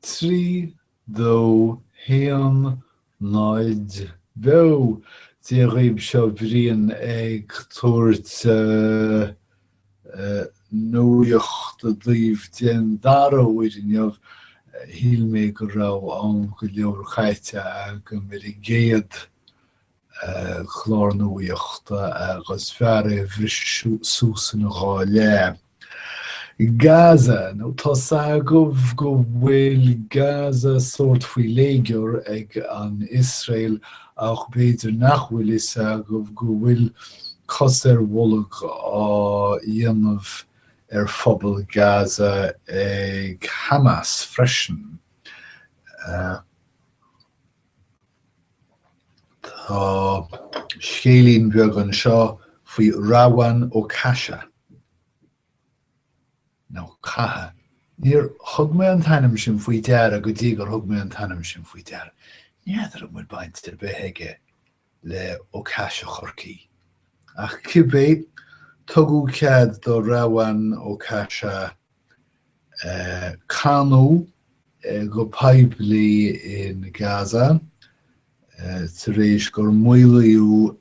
trí dó héan náid beo tí réib seo bhríon ag tuairt nuacht a dtíobh den dara uidirneamh híl mé go rah an go leor chaite go mé géad chlár nuacht agus fear bhris súsan gá le. Gaza, no tá sagmh go bhfuil Gaza sort faoi léigear ag an Israel ach b'fhéidir nach bhfuil is sagmh go bhfuil cos bholg á dhéanamh phobal Gaza ag Hamas freisin. Tá scélín beag an seo faoi Rawan ó Casha. No, caha. Níor thug mé an tainm sin faoi deara go dtí gur thug mé an tainm sin faoi deara. Níidir bhfuil baint ar bheittheige le ó Casha chorcaí. Ach cibé tugadh cead do Rawan ó Casha canú go poiblí in Gaza tar éis gur maolaíú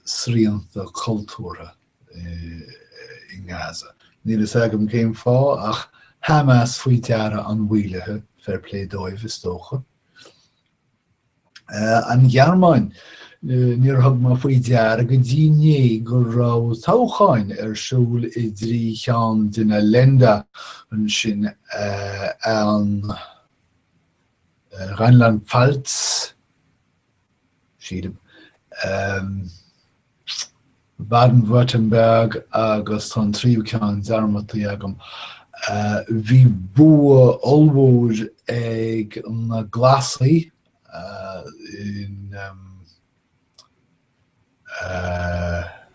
sríanta cultúra in Gaza. Níl is agam céim fá ach Hamas faoi deara an bhuilethe fair play dóibh is tócha. An Gearmáin níor thug má faoi deara go dtíine gur rá tócháin siúl I dtrí cheann duine lenda an sin an Rheinland-Pfalz siadam Baden-Württemberg agus tá tríú ceann dearmataí agam. Bhí bua olmhór ag na glasaí in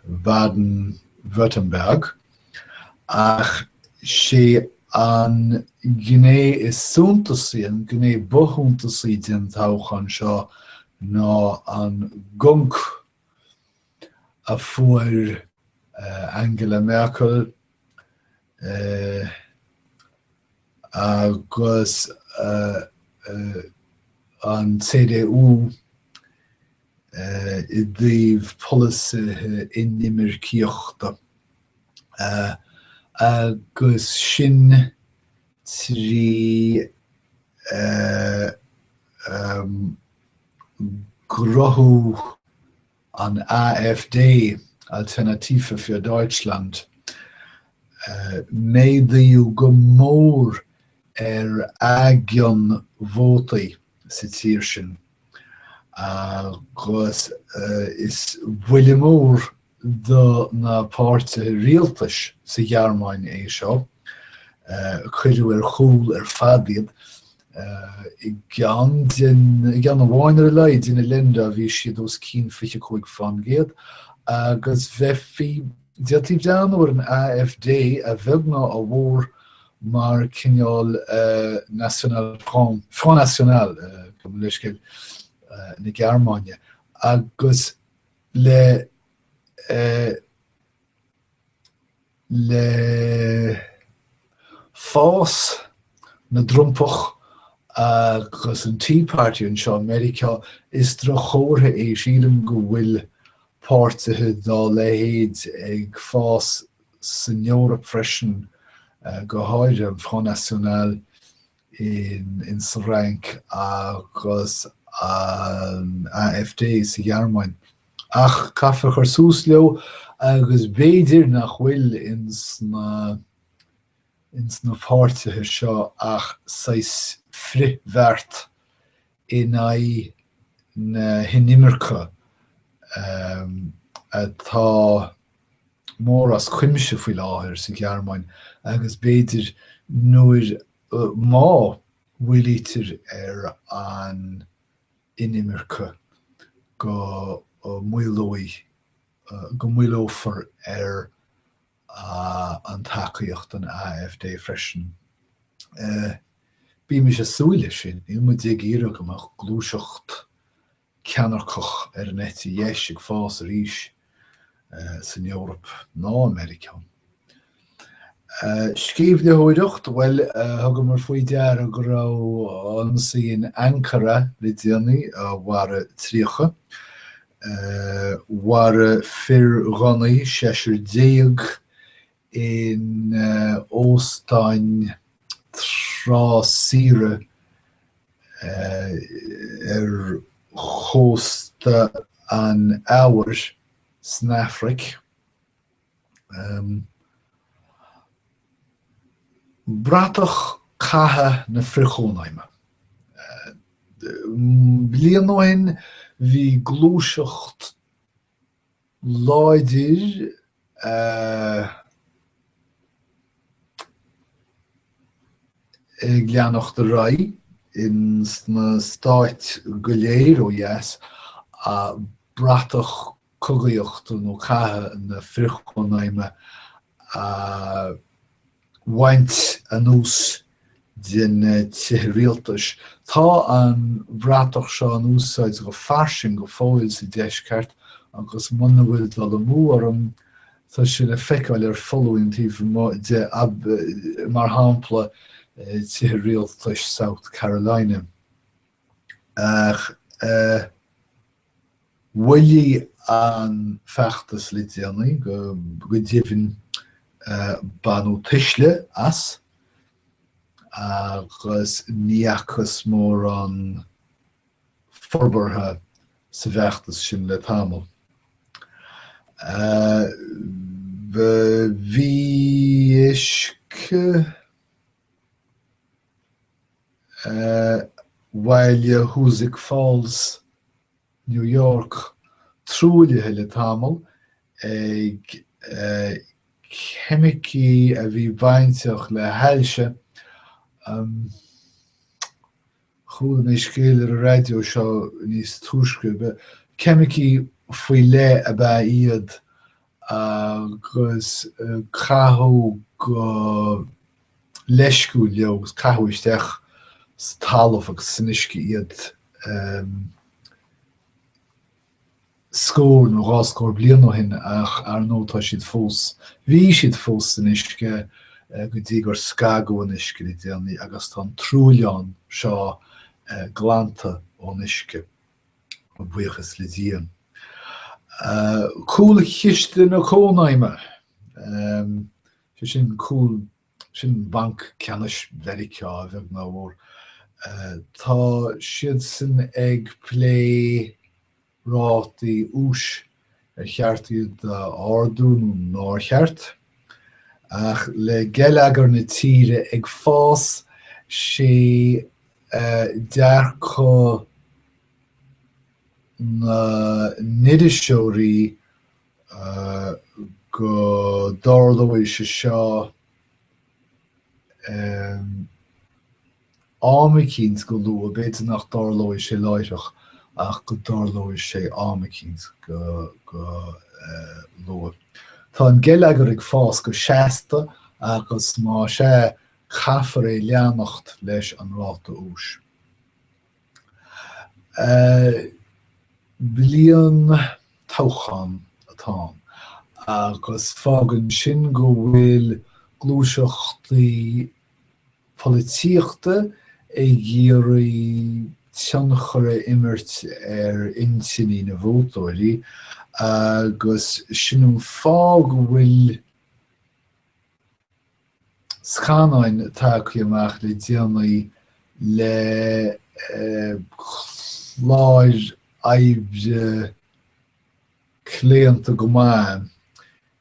Baden-Württemberg ach sé an gné is súntasaí an gné buchúntasaí den tóchan seo ná an gunk a fuair Angela Merkel agus an CDU I dtíobh polasa inimircíochta agus sin trí grothú an AfD, Alternative für Deutschland, méadaíodh go mór agion vótaí sa tír sin. Agus is bhuiile mór do na páirte rialtais sa Gearmáin é seo, chuireadh chúl fadiad. I gan a bháinar leid dina linda bhí siad os cín fiche chuig fan géad agus bheithhí diatíh deanúir an AfD a bheagna a bhór mar cineál Front National go leisceil na Gearmáine agus le fás na drumpach agus an Tea Party an seo America is dro chóirtha é sílim go bhfuil páirtithe dá lehéad ag fás san Eorop freisin go háire an Front National in sa rank agus an AfD sa Gearmáin. Ach caithfear chuir sús leo agus béidir nach bhfuil in sna páirtithe seo ach sais frithbheart in na hinimircha atá mór as cuimse faoi láthair sa Gearmáin agus béidir nuair má bhuiilítear an inimircha go muilófar an tacaíocht an AfD freisin. Bí me sé súile sin, í mu ag iarach amach glúiseacht ceannarcach an éti dhéis ag fás a ríis san Eorop ná America. Scíomh de thuireacht bhfuil thugam mar faoi dear go raibh ansaí in Ankara Lidianaí mhara tríocha. Mhara fir runnaí séasúr déag in óstáin trásíre chósta an ábhar san Afric. Bratach catha na frichónaime. Bliain óin bhí glúiseacht láidir ag leannacht de Rai in na Stáit go léir ó dheas a bratach cogaíocht nó catha na frichónaime a bhaint anús den títhrialtas. Tá an bhratach seo an úsáid go farsing go fóil sa deisceart agus mana bhfuil dal mór tá sin a feiceáil following tíh mar hápla títhrialtas South Carolina. Bhuailí an feachtas Lidianaí go dtíobhann banú tuisle as agus níachas mór an forbartha sa bheachtas sin le tamil. Bhí isce bhaile Hoosick Falls, New York trúlathe le tamil ag chemicí a bhí bainteach le heilse chuaigh mé scéal ar a radio seo níos túisce chemicí faoi le a bheith iad agus cathú go leisciú leo agus cathú isteach sa talamh agus san uisce iad scór nó ráscór bliain ó hin ach ar nó tá siad fós. Bhí siad fós san uisce go dtí gur scagadh an uisce Lidianaí agus tá an trúilleán seo glánta ón uisce go buíochas Lidian. Cúil chiiste na cónaime. Sin cúil sin banc ceannis very ceá bheith ná bhór. Tá siad san ag plé rátaí ús ar cheartú de ardún nó cheart. Ach le geilleagar na tíre ag fás sé dearcha na nidiseoirí go darlóidh sé seo ámicíns go luath b'éidir nach darlóidh sé láiteach ach go darlóidh sé ámicíns go luath. Tá an geilleagar ag fás go seasta agus má sé chafar é leannacht leis an ráta ús. Bliain toghchan atá agus fágann sin go bhfuil glúiseachtaí polítíochta ag géirí tionchara imirt ar intinní na vótóirí agus sin fá go bhfuil scanáin táchaí amach Lidianaí le chláir aibhde cléanta go maith.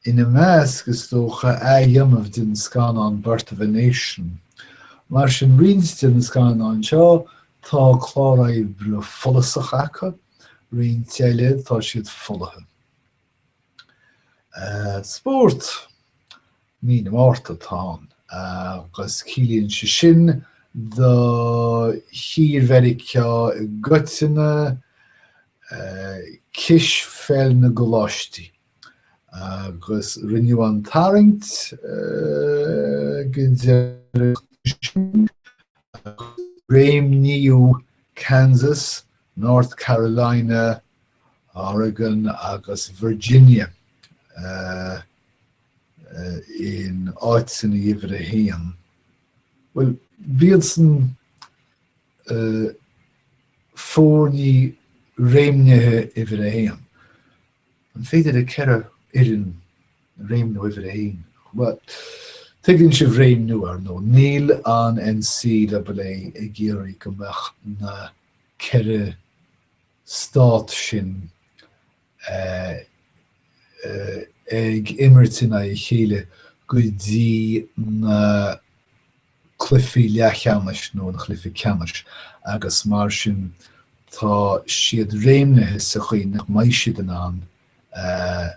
Ina meas gus tócha dhéanamh den scanán Birth of a Nation. Mar sin rinsde na scanán seo tá chlár aibhre folasach acha, rion teile tá siad folathe. Sport mína márta tá agus cílíonn sé sin do hír very ceá gotaine cis fel na goláistí. Agus rinneadh an tairint Réimníú Kansas, North Carolina, Oregon agus Virginia. in áitsin iver a héan. Well, bíadsan fórní réimnethe iver a héan. An féidir a cera irin réimnú iver a héan. But tuigeann sibh réimnú ar nó. Níl an NCAA i géirí gombeach na cera stát sin ag imirtina i chéile go dtí na clufií leathcheanais nó na clufií ceanais agus mar sin tá siad réimnithe sa chuí nach mbeidh siad an a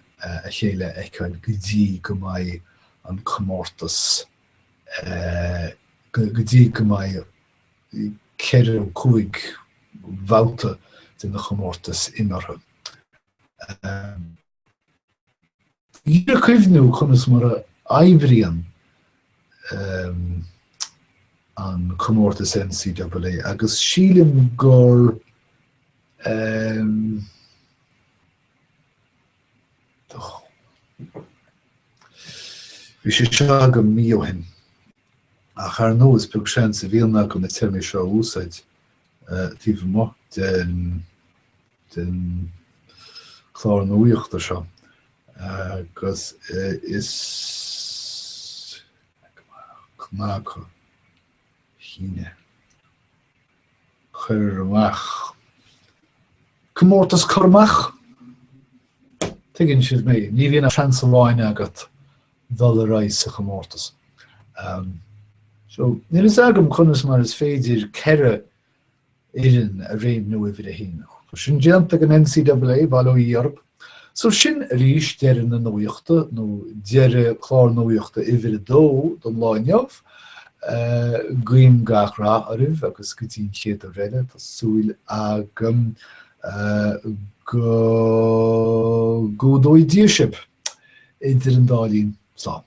chéile eiceáil go dtí go mbeidh an comórtas go dtí go mbeidh ceithre cúig bhabhta de na comórtas inartha. Dír cuimhnú chunas mar a aibhríonn an comórtas NCAA agus sílim gur bhí sé seo go míohin ach ar nó is beag sean sa bhíonna go na téirmí seo úsáid tíomh mo den chlár na uíochta seo agus is cumach híine chuir amach comórtas chumach tuigeann siad mé ní bhíonn a seansamháin agat dul a ráis sa comórtas. So níl is agam chunas mar is féidir ceithre irin a réimnú iver a héan. Sin déanta an NCAA bhall ó Eorp. So sin rís dearan na nuíochta nó deire chlár nuíochta iver a dó don láineamh guim gach rá aribh agus go dtí chéad a réile tá súil agam go dói díosib idir an dálín slá.